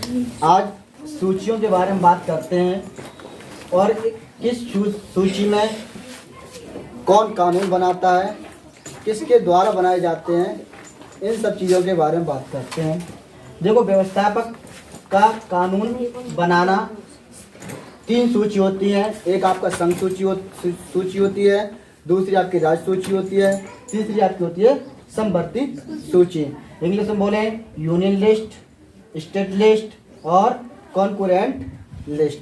आज सूचियों के बारे में बात करते हैं और किस सूची में कौन कानून बनाता है, किसके द्वारा बनाए जाते हैं, इन सब चीज़ों के बारे में बात करते हैं। देखो, व्यवस्थापक का कानून बनाना 3 सूची होती है। एक आपका संघ सूची होती है, दूसरी आपकी राज्य सूची होती है, तीसरी आपकी होती है समवर्ती सूची। इंग्लिश में बोले यूनियन लिस्ट, स्टेट लिस्ट और कॉन्करेंट लिस्ट।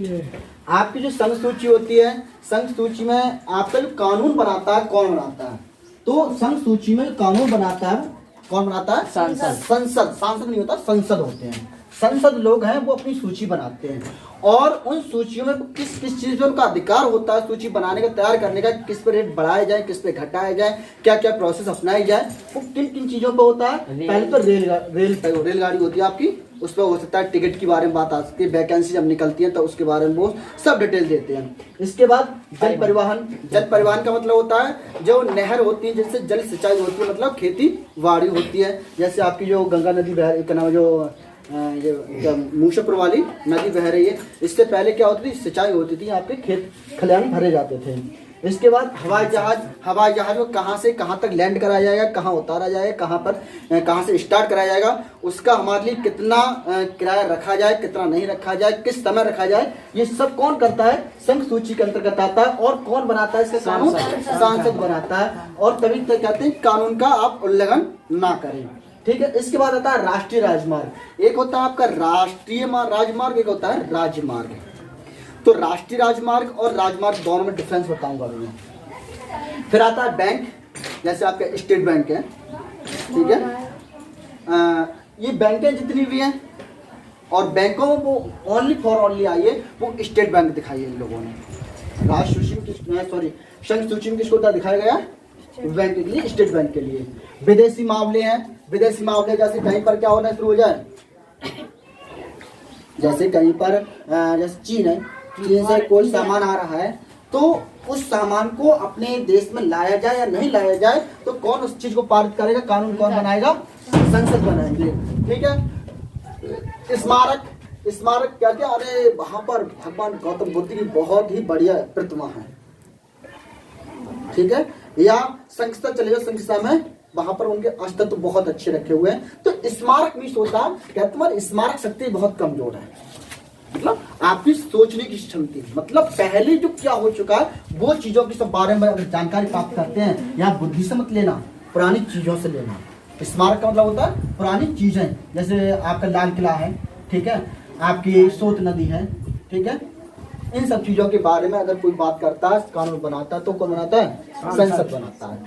आपकी जो संघ सूची होती है, संघ सूची में आपका जो कानून बनाता है, कौन बनाता है? तो संघ सूची में कानून बनाता है, कौन बनाता है? सांसद नहीं होता, संसद होते हैं। संसद लोग हैं, वो अपनी सूची बनाते हैं और उन सूचियों में किस किस चीज में उनका अधिकार होता है सूची बनाने का, तैयार करने का, किस पे रेट बढ़ाया जाए, किस पे घटाया जाए, क्या क्या प्रोसेस अपनाई जाए, वो किन किन चीजों पे होता है। पहले तो रेलगाड़ी होती है आपकी, उस पर हो सकता है टिकट के बारे में बात आ सकती है, वैकेंसी जब निकलती है तो उसके बारे में वो सब डिटेल देते हैं। इसके बाद जल परिवहन। जल परिवहन का मतलब होता है जो नहर होती है जिससे जल सिंचाई होती है, मतलब खेती बाड़ी होती है। जैसे आपकी जो गंगा नदी बह का नाम जो मूसपुर वाली नदी बह रही है, इससे पहले क्या होती थी? सिंचाई होती थी, आपके खेत खलिहान भरे जाते थे। इसके बाद हवाई जहाज को कहाँ से कहाँ तक लैंड कराया जाएगा, कहाँ उतारा जाएगा, कहाँ से स्टार्ट कराया जाएगा, उसका हमारे लिए कितना किराया रखा जाए, कितना नहीं रखा जाए, किस समय रखा जाए, ये सब कौन करता है? संघ सूची के अंतर्गत आता है। और कौन बनाता है इसका कानून? सांसद बनाता है। और तभी तक कहते हैं कानून का आप उल्लंघन ना करें, ठीक है। इसके बाद आता है राष्ट्रीय राजमार्ग। एक होता है आपका राष्ट्रीय राजमार्ग, एक होता है राजमार्ग। तो राष्ट्रीय राजमार्ग और राजमार्ग दोनों में डिफरेंस बताऊंगा अभी मैं। फिर आता है बैंक, जैसे आपके स्टेट बैंक है, ठीक है। ये बैंकें जितनी भी हैं और बैंकों में वो ओनली आई है, वो स्टेट बैंक दिखाई है इन लोगों ने। राष्ट्र सूची में संघ सूची में किसको दिखाया गया? बैंक के लिए, स्टेट बैंक के लिए। विदेशी मामले हैं। विदेशी मामले जैसे कहीं पर क्या होना शुरू हो जाए, जैसे कहीं पर जैसे चीन है, चीन से कोई सामान आ रहा है तो उस सामान को अपने देश में लाया जाए या नहीं लाया जाए, तो कौन उस चीज को पारित करेगा? कानून कौन बनाएगा? संसद बनाएंगे, ठीक है। स्मारक क्या क्या? अरे वहां पर भगवान गौतम बुद्ध की बहुत ही बढ़िया प्रतिमा है, ठीक है। या संस्था चलेगा, संस्था में वहां पर उनके अस्तित्व बहुत अच्छे रखे हुए हैं। तो स्मारक मीन्स होता है तुम्हारी स्मारक शक्ति बहुत कमजोर है, मतलब आपकी सोचने की क्षमता, मतलब पहले जो क्या हो चुका है वो चीजों के सब बारे में अगर जानकारी प्राप्त करते हैं, यहाँ बुद्धि से मत लेना, पुरानी चीजों से लेना। स्मारक का मतलब होता है पुरानी चीजें, जैसे आपका लाल किला है, ठीक है, आपकी सोत नदी है, ठीक है। इन सब चीजों के बारे में अगर कोई बात करता है, कानून बनाता है, तो कौन बनाता है? संसद बनाता है।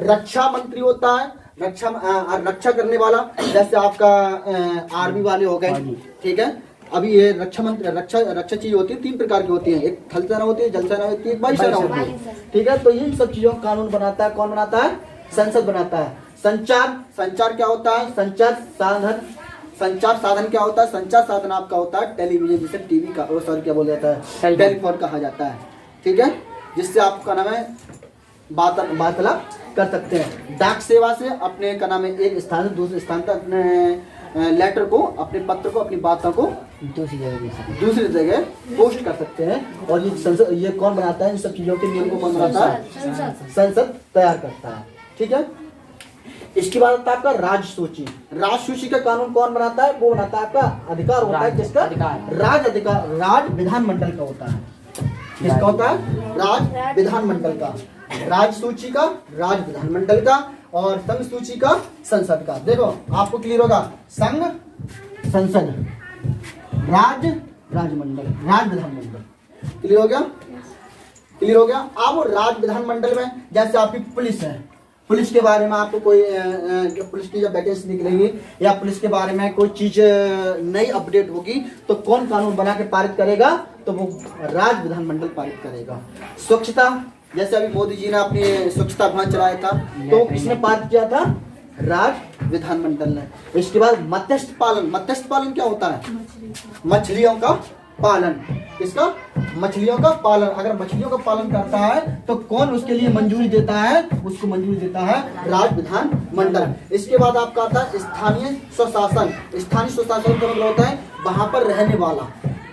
रक्षा मंत्री होता है, रक्षा करने वाला, जैसे आपका आर्मी वाले हो गए, ठीक है। अभी ये रक्षा चीज होती है, 3 प्रकार की होती है। एक थल सेना होती है, जल सेना होती है, वायु सेना होती है, ठीक है। तो इन सब चीजों का कानून बनाता है, कौन बनाता है? संसद बनाता है। संचार क्या होता है? संचार साधन क्या होता है? संचार साधन आपका होता है टेलीविजन, जिसे टीवी का क्या बोला जाता है? टेलीफोन कहा जाता है, ठीक है, जिससे आपका नाम है वार्तालाप कर सकते हैं। डाक सेवा से अपने का नाम है एक स्थान से दूसरे स्थान तक अपने लेटर को, अपने पत्र को, अपनी बातों को दूसरी जगह पोस्ट कर सकते हैं। और ये कौन बनाता है? इन सब चीजों के नियम को कौन बनाता है? संसद तैयार करता है, ठीक है। इसके बाद आता है आपका राज्य सूची। राज्य सूची का कानून कौन बनाता है? वो बनाता है आपका अधिकार होता है, किसका? राज्य अधिकार, राज्य विधानमंडल का होता है। किसका होता है? राज्य विधानमंडल का। राज्य सूची का, राज्य विधानमंडल का, और संघ सूची का, संसद का। देखो आपको क्लियर होगा, संघ, संसद, राज्य, राज्यमंडल, राज्य विधानमंडल। क्लियर हो गया? क्लियर हो गया। अब राज्य विधानमंडल में जैसे आपकी पुलिस है, पुलिस के बारे में आपको कोई पुलिस की जब वैकेंसी निकलेगी या पुलिस के बारे में कोई चीज नई अपडेट होगी, तो कौन कानून बना के पारित करेगा? तो वो राज्य विधानमंडल पारित करेगा। स्वच्छता, जैसे अभी मोदी जी ने अपनी स्वच्छता अभियान चलाया था, तो किसने पारित किया था? राज्य विधानमंडल ने। इसके बाद मत्स्य पालन। मत्स्य पालन क्या होता है? मछलियों का पालन। किसका? मछलियों का पालन। अगर मछलियों का पालन करता है तो कौन उसके लिए मंजूरी देता है? उसको मंजूरी देता है राज्य विधानमंडल। इसके बाद आपका आता है स्थानीय स्वशासन। स्थानीय स्वशासन का मतलब होता है वहां पर रहने वाला,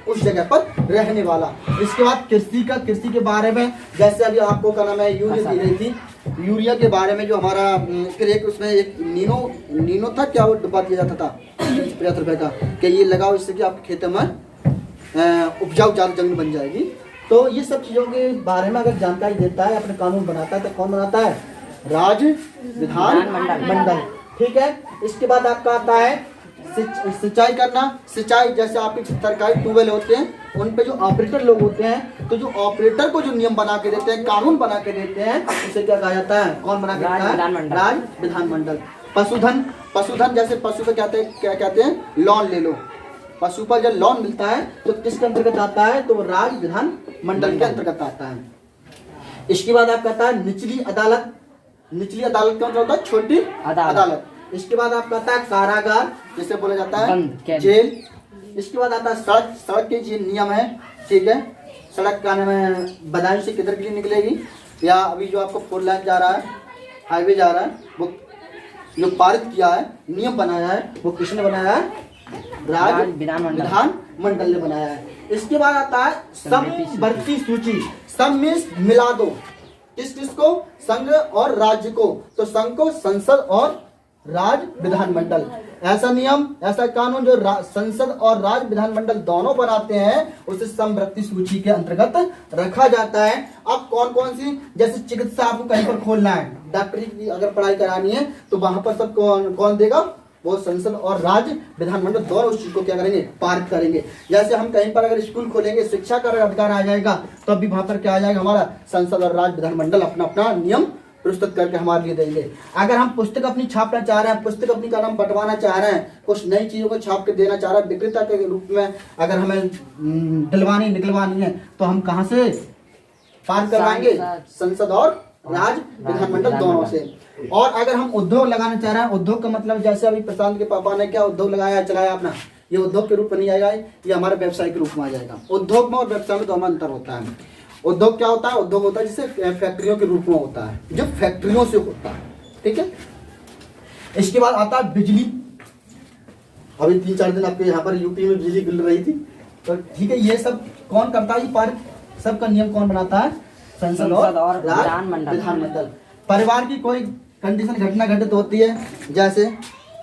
उस जगह पर रहने वाला। इसके बाद कृषि के बारे में, जैसे अभी आपको क्या नाम है यूरिया दी रही थी, यूरिया के बारे में जो हमारा एक उसमें एक नीनो था, क्या वो डब्बा दिया जाता था 50 रुपए का, कि ये लगाओ इससे कि आपके खेतों में उपजाऊ ज्यादा जमीन बन जाएगी। तो ये सब चीजों के बारे में अगर जानकारी देता है, अपने कानून बनाता है, तो कौन बनाता है? राज्य विधान मंडल। ठीक है। इसके बाद आपका आता है सिंचाई करना। सिंचाई जैसे आपके सरकारी ट्यूबवेल होते हैं, उन पे जो ऑपरेटर लोग होते हैं, तो जो ऑपरेटर को जो नियम बना के देते हैं, कानून बना के देते हैं, उसे क्या कहा जाता है? कौन बना के देता है? राज्य विधान मंडल। पशुधन जैसे पशु पे क्या कहते हैं? लोन ले लो। पशु पर जब लोन मिलता है तो किसके अंतर्गत आता है? तो राज्य विधान मंडल के अंतर्गत आता है। इसके बाद आप कहता है निचली अदालत। निचली अदालत का मतलब होता है छोटी अदालत। इसके बाद आपका आता है कारागार, जिसे बोला जाता है जेल। इसके बाद आता है सड़क। सड़क के जो नियम है, ठीक है, सड़क का नाम है बदायूं से किधर के लिए निकलेगी, या अभी जो आपको 4 लाइन जा रहा है, हाईवे जा रहा है, वो जो पारित किया है, नियम बनाया है, वो किसने बनाया है? राज्य विधान मंडल ने बनाया है। इसके बाद आता है समवर्ती सूची। सम मीन्स मिला दो, किस को? संघ और राज्य को। तो संघ को संसद और राज्य विधानमंडल। ऐसा नियम, ऐसा कानून जो संसद और राज्य विधानमंडल दोनों बनाते हैं, उसे समवर्ती सूची के अंतर्गत रखा जाता है। अब कौन कौन सी, जैसे चिकित्सा आपको कहीं पर खोलना है, डॉक्टरी की अगर पढ़ाई करानी है, तो वहां पर सब कौन देगा? वो संसद और राज्य विधानमंडल दोनों उस चीज को क्या करेंगे? पारित करेंगे। जैसे हम कहीं पर अगर स्कूल खोलेंगे, शिक्षा का अधिकार आ जाएगा, तो अभी वहां पर क्या आ जाएगा? हमारा संसद और राज्य विधानमंडल अपना अपना नियम प्रस्तुत करके हमारे लिए देंगे। अगर हम पुस्तक अपनी छापना चाह रहे हैं, पुस्तक अपनी का नाम बंटवाना चाह रहे हैं, कुछ नई चीजों को छाप के देना चाह रहे हैं, विक्रेता के रूप में अगर हमें निकलवानी है, तो हम कहाँ से पारित करवाएंगे? संसद और राज्य विधानमंडल दोनों से। और अगर हम उद्योग लगाना चाह रहे हैं, उद्योग का मतलब जैसे अभी प्रशांत के पापा ने क्या उद्योग लगाया, चलाया अपना, ये उद्योग के रूप में नहीं आएगा, ये हमारे व्यवसाय के रूप में आ जाएगा। उद्योग में और व्यवसाय में दोनों अंतर होता है। उद्योग क्या होता है? उद्योग होता है जिसे फैक्ट्रियों के रूप में होता है, जो फैक्ट्रियों से होता है। ठीक है। इसके बाद आता है बिजली। अभी 3-4 दिन आपके यहाँ पर यूपी में बिजली गिर रही थी, तो ठीक है, ये सब कौन करता है? पारित सबका नियम कौन बनाता है? संसद और विधानमंडल। परिवार की कोई कंडीशन, घटना घटित होती है, जैसे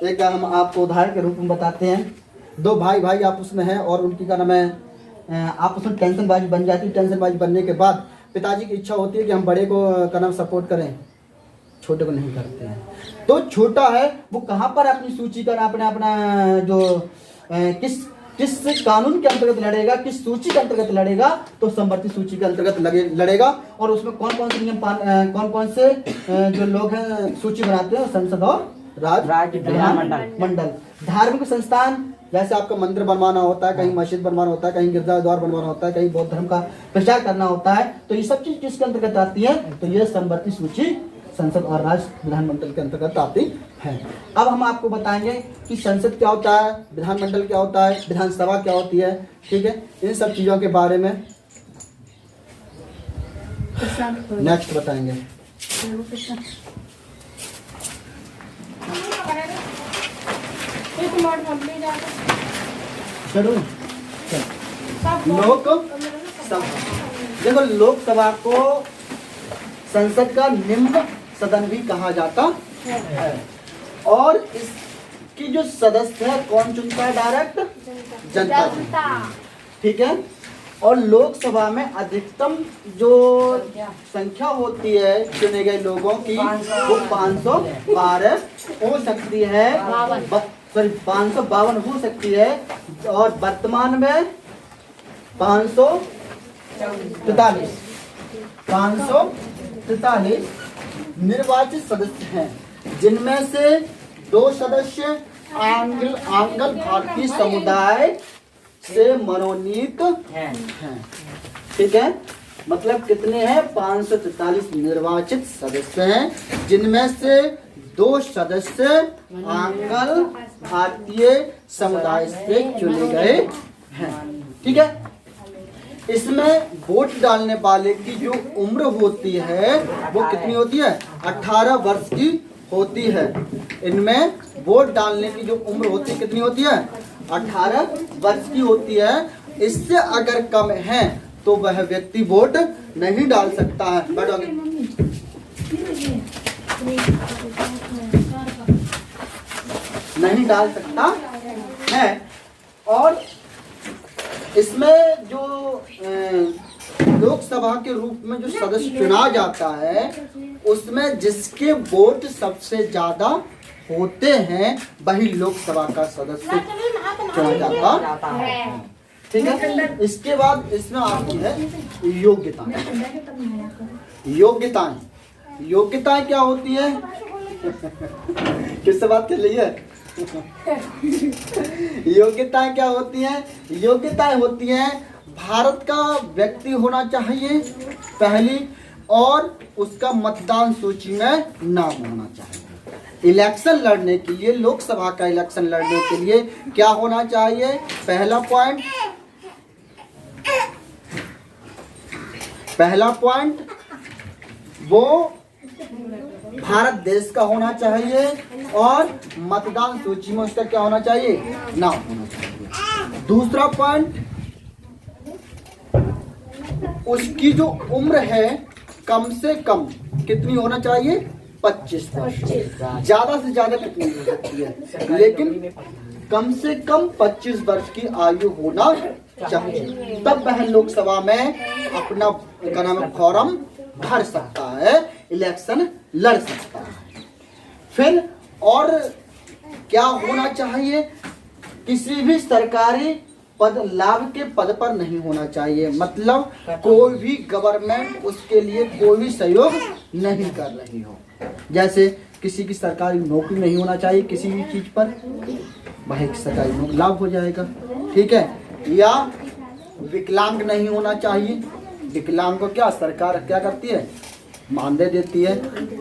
एक हम आपको उदाहरण के रूप में बताते हैं, 2 भाई आपस में हैं और उनकी क्या नाम है आपस में टेंशनबाजी बन जाती है। टेंशनबाजी बनने के बाद पिताजी की इच्छा होती है कि हम बड़े को क्या नाम सपोर्ट करें, छोटे को नहीं करते हैं। तो छोटा है वो कहाँ पर अपनी सूची का अपना जो किस कानून के अंतर्गत लड़ेगा, किस सूची के अंतर्गत लड़ेगा? तो समवर्ती सूची के अंतर्गत लड़ेगा। और उसमें कौन कौन से नियम, कौन कौन से जो लोग हैं सूची बनाते हैं? संसद और राज्य विधानमंडल। धार्मिक संस्थान, जैसे आपका मंदिर बनवाना होता है, कहीं मस्जिद बनवाना होता है, कहीं गिरजाद्वार बनवाना होता है, कहीं बौद्ध धर्म का प्रचार करना होता है, तो ये सब चीज किसके अंतर्गत आती है? तो ये समवर्ती सूची संसद और राज्य विधानमंडल के अंतर्गत आती है। अब हम आपको बताएंगे कि संसद क्या होता है, विधानमंडल क्या होता है, विधानसभा क्या होती है। ठीक है, इन सब चीजों के बारे में नेक्स्ट बताएंगे। लोकसभा, देखो लोकसभा को संसद का निम्न सदन भी कहा जाता है। और इसकी जो सदस्य है कौन चुनता है? डायरेक्ट जनता चुनता है। ठीक है। और लोकसभा में अधिकतम जो संख्या होती है चुने गए लोगों की, वो 512 हो सकती है, सॉरी 552 हो सकती है। और वर्तमान में 543 निर्वाचित सदस्य हैं, जिनमें से 2 सदस्य आंग्ल भारतीय समुदाय से मनोनीत हैं। ठीक है, मतलब कितने हैं? 543 निर्वाचित सदस्य हैं, जिनमें से 2 सदस्य आंग्ल भारतीय समुदाय से चुने गए हैं। ठीक है। इसमें वोट डालने वाले की जो उम्र होती है वो कितनी होती है? 18 वर्ष की होती है। इनमें वोट डालने की जो उम्र होती है कितनी होती है? 18 वर्ष की होती है। इससे अगर कम है तो वह व्यक्ति वोट नहीं डाल सकता है। बैठोगे, नहीं डाल सकता है। और इसमें जो लोकसभा के रूप में जो सदस्य चुना जाता है उसमें जिसके वोट सबसे ज्यादा होते हैं वही लोकसभा का सदस्य चुना जाता है। ठीक है। इसके बाद इसमें आती है योग्यता। योग्यताएं क्या होती है? किससे बात कर रही है? योग्यताएं क्या होती हैं? योग्यताएं होती हैं भारत का व्यक्ति होना चाहिए पहली, और उसका मतदान सूची में नाम होना चाहिए। इलेक्शन लड़ने के लिए, लोकसभा का इलेक्शन लड़ने के लिए क्या होना चाहिए? पहला पॉइंट वो भारत देश का होना चाहिए और मतदान सूची में उसका क्या होना चाहिए? नाम होना चाहिए। दूसरा पॉइंट, उसकी जो उम्र है कम से कम कितनी होना चाहिए? 25 वर्ष। ज्यादा से ज्यादा कितनी हो सकती है, लेकिन कम से कम 25 वर्ष की आयु होना चाहिए, तब वह लोकसभा में अपना क्या नाम है फॉर्म भर सकता है, इलेक्शन लड़ सकता है। फिर और क्या होना चाहिए? किसी भी सरकारी पद, लाभ के पद पर नहीं होना चाहिए। मतलब कोई भी गवर्नमेंट उसके लिए कोई भी सहयोग नहीं कर रही हो। जैसे किसी की सरकारी नौकरी नहीं होना चाहिए, किसी भी चीज पर वह एक सरकारी नौकरी लाभ हो जाएगा। ठीक है। या विकलांग नहीं होना चाहिए। विकलांग को क्या सरकार क्या करती है? मानदेय देती है,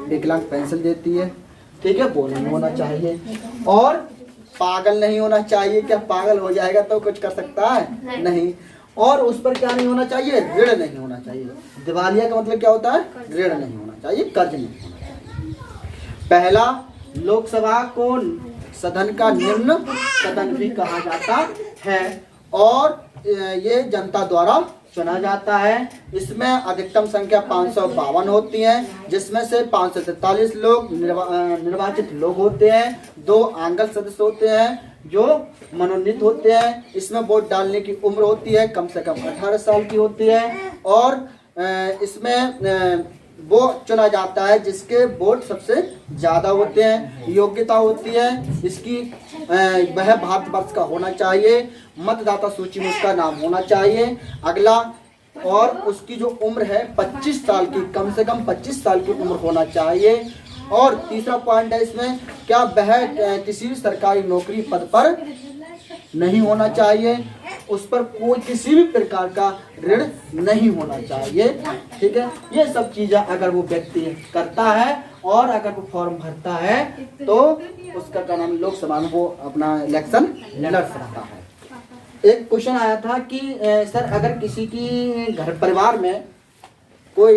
विकलांग पेंशन देती है। ठीक है, वो नहीं होना चाहिए। और पागल नहीं होना चाहिए। क्या पागल हो जाएगा तो कुछ कर सकता है? नहीं। और उस पर क्या नहीं होना चाहिए? ऋण नहीं होना चाहिए। दिवालिया का मतलब क्या होता है? ऋण नहीं होना चाहिए, कर्ज नहीं होना चाहिए। पहला, लोकसभा को सदन का निम्न सदन भी कहा जाता है और ये जनता द्वारा चुना जाता है। इसमें अधिकतम संख्या 552 होती है, जिसमें से 543 लोग निर्वाचित लोग होते हैं। 2 आंगल सदस्य होते हैं जो मनोनीत होते हैं। इसमें वोट डालने की उम्र होती है कम से कम 18 साल की होती है। और इसमें वो चुना जाता है जिसके वोट सबसे ज्यादा होते हैं। योग्यता होती है इसकी, वह भारतवर्ष का होना चाहिए, मतदाता सूची में उसका नाम होना चाहिए। अगला, और उसकी जो उम्र है 25 साल की, कम से कम 25 साल की उम्र होना चाहिए। और तीसरा पॉइंट है इसमें, क्या वह किसी भी सरकारी नौकरी पद पर नहीं होना चाहिए, उस पर कोई किसी भी प्रकार का ऋण नहीं होना चाहिए। ठीक है। ये सब चीजें अगर वो व्यक्ति करता है और अगर वो फॉर्म भरता है तो उसका क्या नाम, लोकसभा में वो अपना इलेक्शन लड़ सकता है। एक क्वेश्चन आया था कि सर अगर किसी की घर परिवार में कोई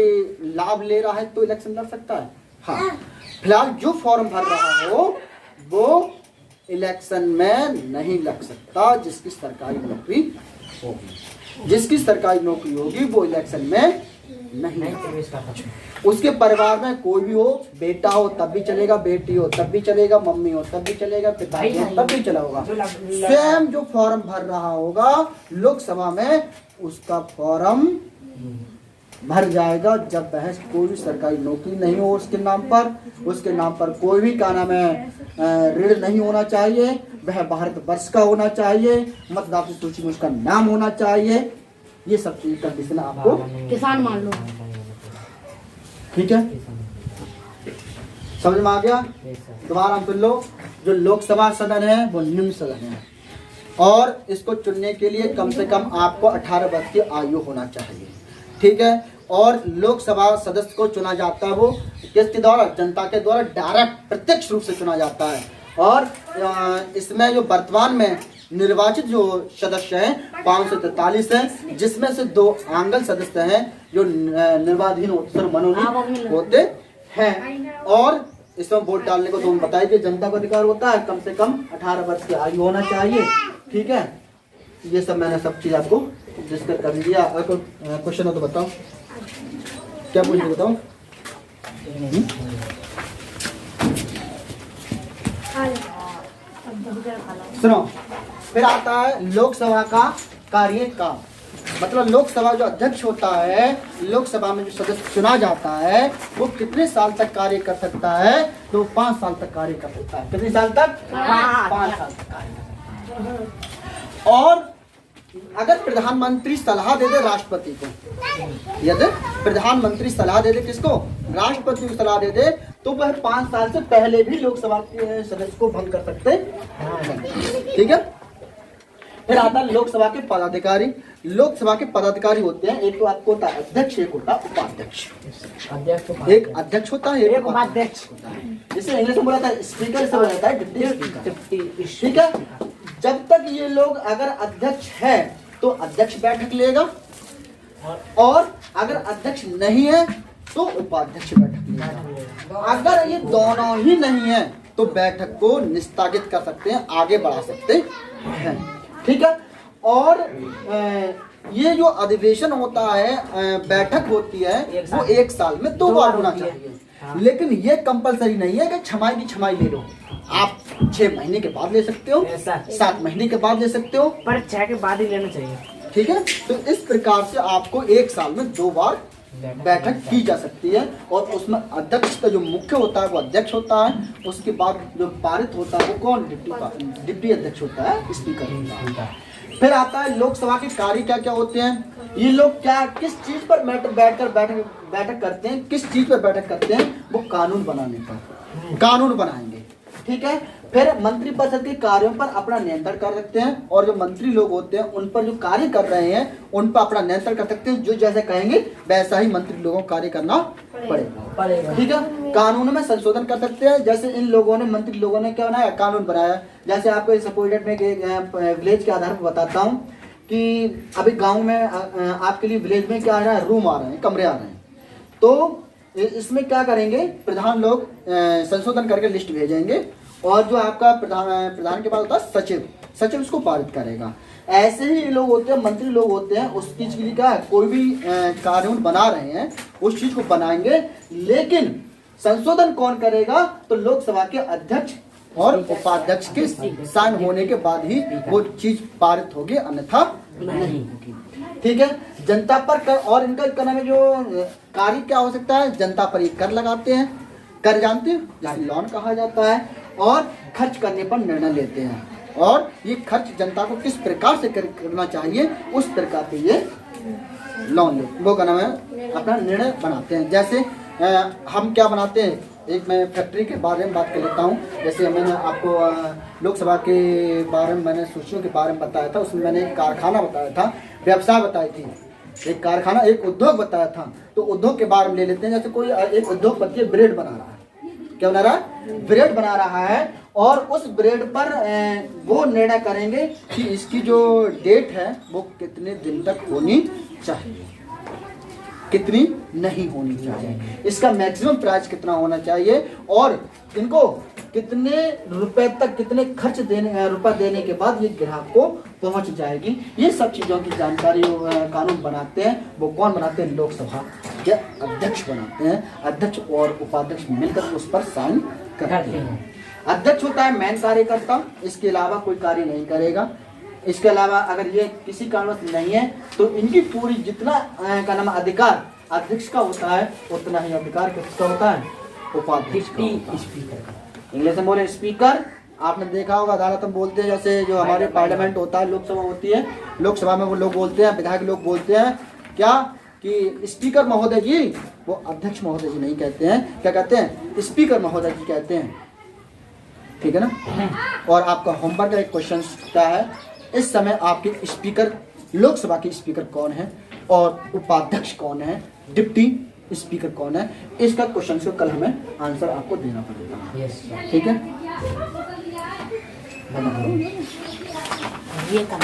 लाभ ले रहा है तो इलेक्शन लड़ सकता है? हाँ। फिलहाल जो फॉर्म भर रहा हो वो इलेक्शन में नहीं लग सकता। जिसकी सरकारी नौकरी होगी, जिसकी सरकारी नौकरी होगी वो इलेक्शन में नहीं प्रवेश कर सकता। उसके परिवार में कोई भी हो, बेटा हो तब भी चलेगा, बेटी हो तब भी चलेगा, मम्मी हो तब भी चलेगा, पिताजी हो तब भी चला होगा। स्वयं जो फॉर्म भर रहा होगा लोकसभा में उसका फॉर्म भर जाएगा जब वह कोई भी सरकारी नौकरी नहीं हो उसके नाम पर कोई भी क्या नाम है ऋण नहीं होना चाहिए, वह भारतवर्ष का होना चाहिए, मतदाता सूची में उसका नाम होना चाहिए। ये सब चीज कंडीशन आपको किसान मान लो। ठीक है, समझ में आ गया? दोबारा हम सुन लो। जो लोकसभा सदन है वो निम्न सदन है और इसको चुनने के लिए कम से कम आपको 18 वर्ष की आयु होना चाहिए। ठीक है। और लोकसभा सदस्य को चुना जाता है वो किसके द्वारा? जनता के द्वारा डायरेक्ट प्रत्यक्ष रूप से चुना जाता है। और इसमें जो वर्तमान में निर्वाचित जो सदस्य हैं 543 हैं, जिसमें से 2 आंगल सदस्य हैं जो निर्वाधीन मनोनीत होते हैं। और इसमें वोट डालने को तो हम बताए कि जनता को अधिकार होता है, कम से कम 18 वर्ष की आयु होना चाहिए। ठीक है, ये सब मैंने सब चीज़ आपको डिस्कस कर दिया। अगर कोई क्वेश्चन हो तो बताओ, क्या पूछे बताओ। सुनो, फिर आता है लोकसभा का कार्यकाल। मतलब लोकसभा जो अध्यक्ष होता है, लोकसभा में जो सदस्य चुना जाता है, वो कितने साल तक कार्य कर सकता है? तो 5 साल तक कार्य कर सकता है। कितने साल तक? 5 साल तक कार्य कर सकता है। और अगर प्रधानमंत्री सलाह दे दे राष्ट्रपति को, यदि प्रधानमंत्री सलाह दे दे किसको? राष्ट्रपति को सलाह दे दे, तो वह 5 साल से पहले भी लोकसभा के सदस्य को भंग कर सकते हैं। ठीक है। फिर आता है लोकसभा के पदाधिकारी। लोकसभा के पदाधिकारी होते हैं, एक तो आपको होता है अध्यक्ष, एक होता है उपाध्यक्ष। एक अध्यक्ष होता है, एक उपाध्यक्ष होता है। जिसे इंग्लिश में बोला था स्पीकर, से बोला था डिप्टी। ठीक है। जब तक ये लोग अगर अध्यक्ष है तो अध्यक्ष बैठक लेगा, और अगर अध्यक्ष नहीं है तो उपाध्यक्ष बैठक लेगा। अगर ये दोनों ही नहीं है तो बैठक को निस्थगित कर सकते हैं, आगे बढ़ा सकते हैं। ठीक है। और ये जो अधिवेशन होता है, बैठक होती है, वो 1 साल में 2 बार होना चाहिए। लेकिन ये कंपलसरी नहीं है कि छमाई की छमाई ले लो। आप 6 महीने के बाद ले सकते हो, 7 महीने के बाद ले सकते हो, पर 6 के बाद ही लेना चाहिए। ठीक है। तो इस प्रकार से आपको 1 साल में 2 बार बैठक की जा सकती है। और उसमें अध्यक्ष का जो मुख्य होता है वो अध्यक्ष होता है। उसके बाद जो पारित होता है वो कौन? डिप्टी अध्यक्ष होता है, स्पीकर होता है। फिर आता है लोकसभा के कार्य क्या क्या होते हैं। ये लोग क्या किस चीज पर बैठक करते हैं, किस चीज पर बैठक करते हैं? वो कानून बनाने पर कानून बनाएंगे। ठीक है। फिर मंत्रिपरिषद के कार्यों पर अपना नियंत्रण कर सकते हैं, और जो मंत्री लोग होते हैं उन पर जो कार्य कर रहे हैं उन पर अपना नियंत्रण कर सकते हैं। जो जैसे कहेंगे वैसा ही मंत्री लोगों को कार्य करना पड़ेगा। ठीक है। कानून में संशोधन कर सकते हैं। जैसे इन लोगों ने, मंत्री लोगों ने क्या बनाया? कानून बनाया। जैसे आपको सपोर्टेड में विलेज के आधार पर बताता हूँ कि अभी गाँव में आपके लिए विलेज में क्या आ रहा है? रूम आ रहे हैं, कमरे आ रहे हैं। तो इसमें क्या करेंगे? प्रधान लोग संशोधन करके लिस्ट भेजेंगे, और जो आपका प्रधान के पास होता है सचिव उसको पारित करेगा। ऐसे ही लोग होते हैं, मंत्री लोग होते हैं, उस चीज के लिए क्या है? कोई भी कानून बना रहे हैं उस चीज को बनाएंगे, लेकिन संशोधन कौन करेगा? तो लोकसभा के अध्यक्ष और उपाध्यक्ष के साइन होने के बाद ही वो चीज पारित होगी, अन्यथा नहीं होगी। ठीक है। जनता पर कर, और इनका करने में जो कार्य क्या हो सकता है? जनता पर ये कर लगाते हैं, कर जानते हैं, जिसे लोन कहा जाता है, और खर्च करने पर निर्णय लेते हैं। और ये खर्च जनता को किस प्रकार से करना चाहिए उस प्रकार से ये लोन ले, वो का नाम है, अपना निर्णय बनाते हैं। जैसे हम क्या बनाते हैं, एक मैं फैक्ट्री के बारे में बात कर लेता हूँ। जैसे मैंने आपको लोकसभा के बारे में, मैंने सूचियों के बारे में बताया था, उसमें मैंने एक कारखाना बताया था, व्यवसाय बताई थी, एक कारखाना, एक उद्योग बताया था। तो उद्योग के बारे में ले लेते हैं। जैसे कोई एक उद्योगपति ब्रेड बना रहा है, क्या बना रहा है? ब्रेड बना रहा है, और उस ब्रेड पर वो निर्णय करेंगे कि इसकी जो डेट है वो कितने दिन तक होनी चाहिए, कितनी नहीं होनी चाहिए, इसका मैक्सिमम प्राइस कितना होना चाहिए, और इनको कितने रुपए तक, कितने खर्च रुपए देने के बाद ये ग्राहक को पहुंच जाएगी। ये सब चीज़ों की जानकारी कानून बनाते हैं, वो कौन बनाते हैं? लोकसभा के अध्यक्ष बनाते हैं। अध्यक्ष और उपाध्यक्ष मिलकर उस पर साइन करते हैं। अध्यक्ष होता है मेन कार्यकर्ता, इसके अलावा कोई कार्य नहीं करेगा। इसके अलावा अगर ये किसी कारणवश नहीं है तो इनकी पूरी जितना का नाम अधिकार अध्यक्ष का होता है, उतना ही अधिकार किसका होता है? उपाध्यक्ष का। स्पीकर, इंग्लिश में बोले स्पीकर। आपने देखा होगा अदालत में बोलते हैं, जैसे जो हमारे पार्लियामेंट होता है, लोकसभा होती है, लोकसभा में वो लोग बोलते हैं, विधायक लोग बोलते हैं क्या कि स्पीकर महोदय जी, वो अध्यक्ष महोदय जी नहीं कहते हैं, क्या कहते हैं? स्पीकर महोदय जी कहते हैं। ठीक है ना। और आपका होमवर्क का एक क्वेश्चन क्या है, इस समय आपके स्पीकर, लोकसभा के स्पीकर कौन है और उपाध्यक्ष कौन है, डिप्टी स्पीकर कौन है? इसका क्वेश्चन को कल हमें आंसर आपको देना पड़ेगा। ठीक है। ये काम